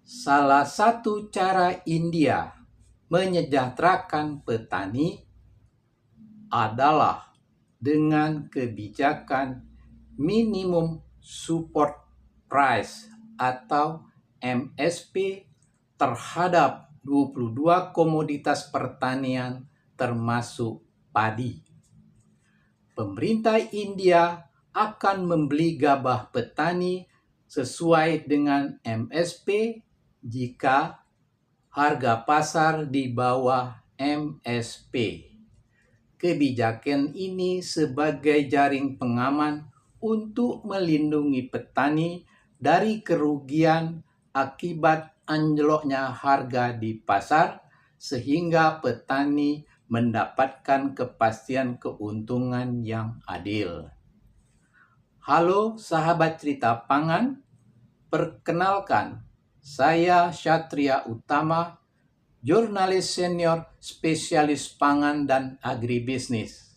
Salah satu cara India menyejahterakan petani adalah dengan kebijakan minimum support price atau MSP terhadap 22 komoditas pertanian termasuk padi. Pemerintah India akan membeli gabah petani sesuai dengan MSP jika harga pasar di bawah MSP. Kebijakan ini sebagai jaring pengaman untuk melindungi petani dari kerugian akibat anjloknya harga di pasar, sehingga petani mendapatkan kepastian keuntungan yang adil. Halo sahabat cerita pangan, perkenalkan, saya Syatria Utama, jurnalis senior spesialis pangan dan agribisnis.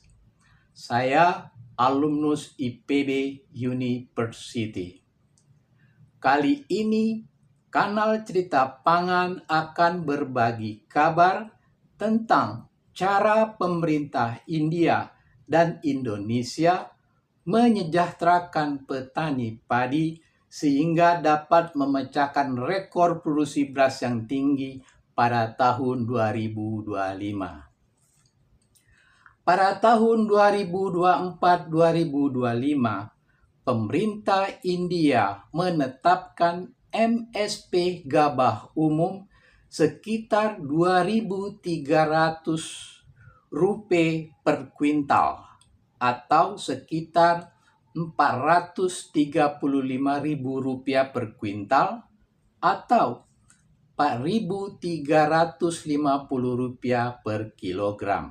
Saya alumnus IPB University. Kali ini, kanal Cerita Pangan akan berbagi kabar tentang cara pemerintah India dan Indonesia menyejahterakan petani padi sehingga dapat memecahkan rekor produksi beras yang tinggi pada tahun 2025. Pada tahun 2024-2025, pemerintah India menetapkan MSP gabah umum sekitar Rp2.300 per kuintal atau sekitar Rp435.000 per kuintal atau Rp4.350 per kilogram.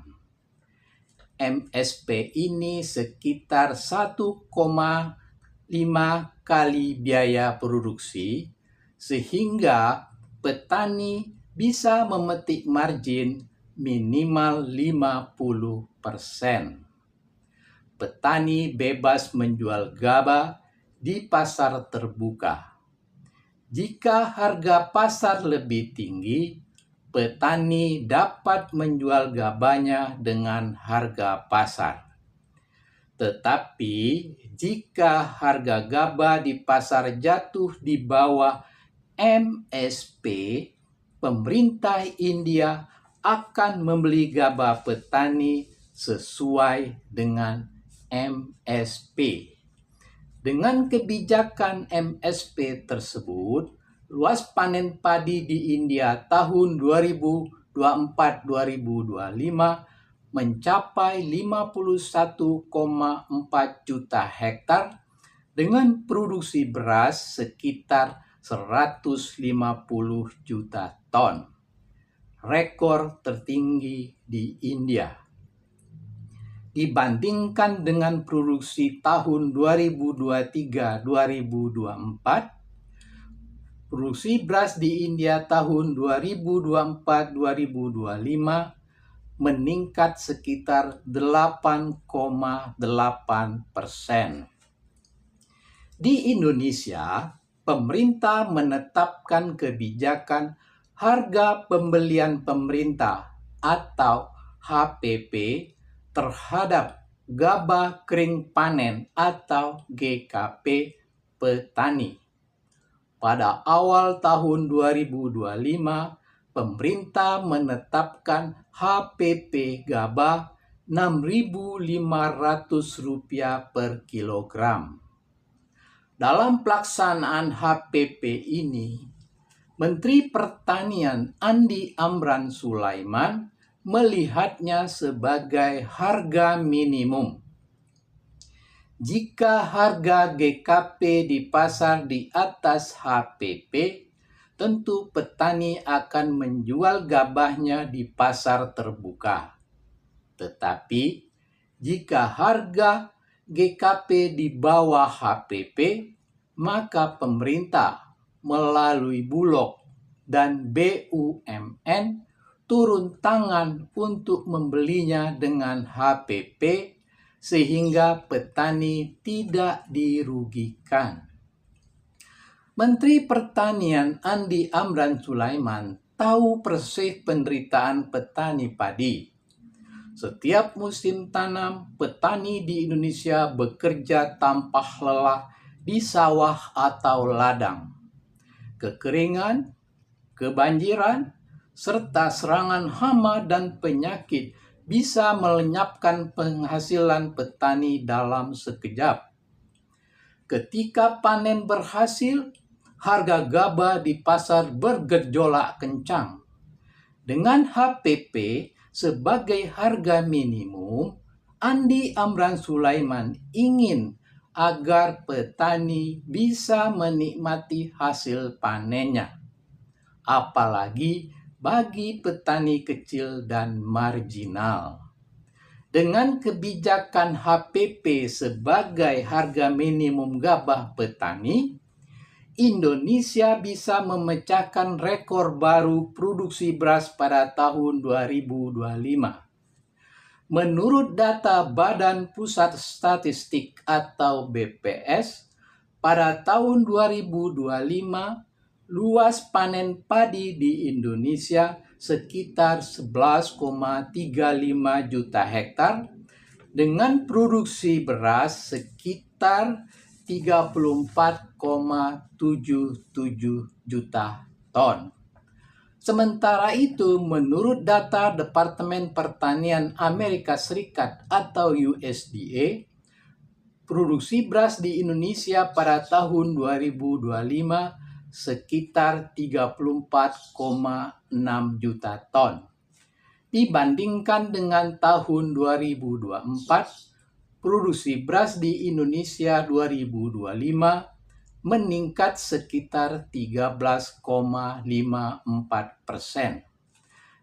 MSP ini sekitar 1,5 kali biaya produksi, sehingga petani bisa memetik margin minimal 50%. Petani bebas menjual gabah di pasar terbuka. Jika harga pasar lebih tinggi, petani dapat menjual gabahnya dengan harga pasar. Tetapi jika harga gabah di pasar jatuh di bawah MSP, pemerintah India akan membeli gabah petani sesuai dengan MSP. Dengan kebijakan MSP tersebut, luas panen padi di India tahun 2024-2025 mencapai 51,4 juta hektar dengan produksi beras sekitar 150 juta ton. Rekor tertinggi di India. Dibandingkan dengan produksi tahun 2023-2024, produksi beras di India tahun 2024-2025 meningkat sekitar 8,8%. Di Indonesia, pemerintah menetapkan kebijakan harga pembelian pemerintah atau HPP terhadap gabah kering panen atau GKP petani. Pada awal tahun 2025, pemerintah menetapkan HPP gabah Rp6.500 per kilogram. Dalam pelaksanaan HPP ini, Menteri Pertanian Andi Amran Sulaiman melihatnya sebagai harga minimum. Jika harga GKP di pasar di atas HPP, tentu petani akan menjual gabahnya di pasar terbuka. Tetapi jika harga GKP di bawah HPP, maka pemerintah melalui Bulog dan BUMN turun tangan untuk membelinya dengan HPP sehingga petani tidak dirugikan. Menteri Pertanian Andi Amran Sulaiman tahu persis penderitaan petani padi. Setiap musim tanam, petani di Indonesia bekerja tanpa lelah di sawah atau ladang. Kekeringan, kebanjiran, serta serangan hama dan penyakit bisa melenyapkan penghasilan petani dalam sekejap. Ketika panen berhasil, harga gabah di pasar bergejolak kencang. Dengan HPP sebagai harga minimum, Andi Amran Sulaiman ingin agar petani bisa menikmati hasil panennya. Apalagi bagi petani kecil dan marginal. Dengan kebijakan HPP sebagai harga minimum gabah petani, Indonesia bisa memecahkan rekor baru produksi beras pada tahun 2025. Menurut data Badan Pusat Statistik atau BPS, pada tahun 2025, luas panen padi di Indonesia sekitar 11,35 juta hektar dengan produksi beras sekitar 34,77 juta ton. Sementara itu, menurut data Departemen Pertanian Amerika Serikat atau USDA, produksi beras di Indonesia pada tahun 2025 sekitar 34,6 juta ton. Dibandingkan dengan tahun 2024, produksi beras di Indonesia 2025 meningkat sekitar 13,54%.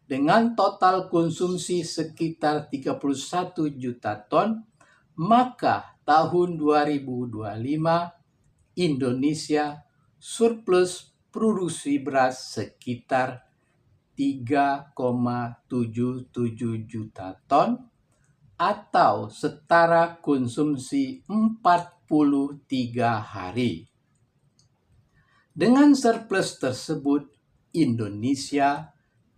Dengan total konsumsi sekitar 31 juta ton, maka tahun 2025 Indonesia surplus produksi beras sekitar 3,77 juta ton atau setara konsumsi 43 hari. Dengan surplus tersebut, Indonesia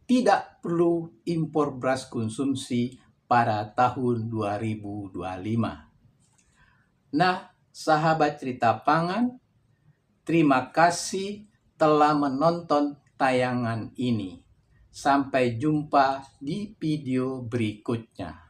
tidak perlu impor beras konsumsi pada tahun 2025. Nah, sahabat cerita pangan, terima kasih telah menonton tayangan ini. Sampai jumpa di video berikutnya.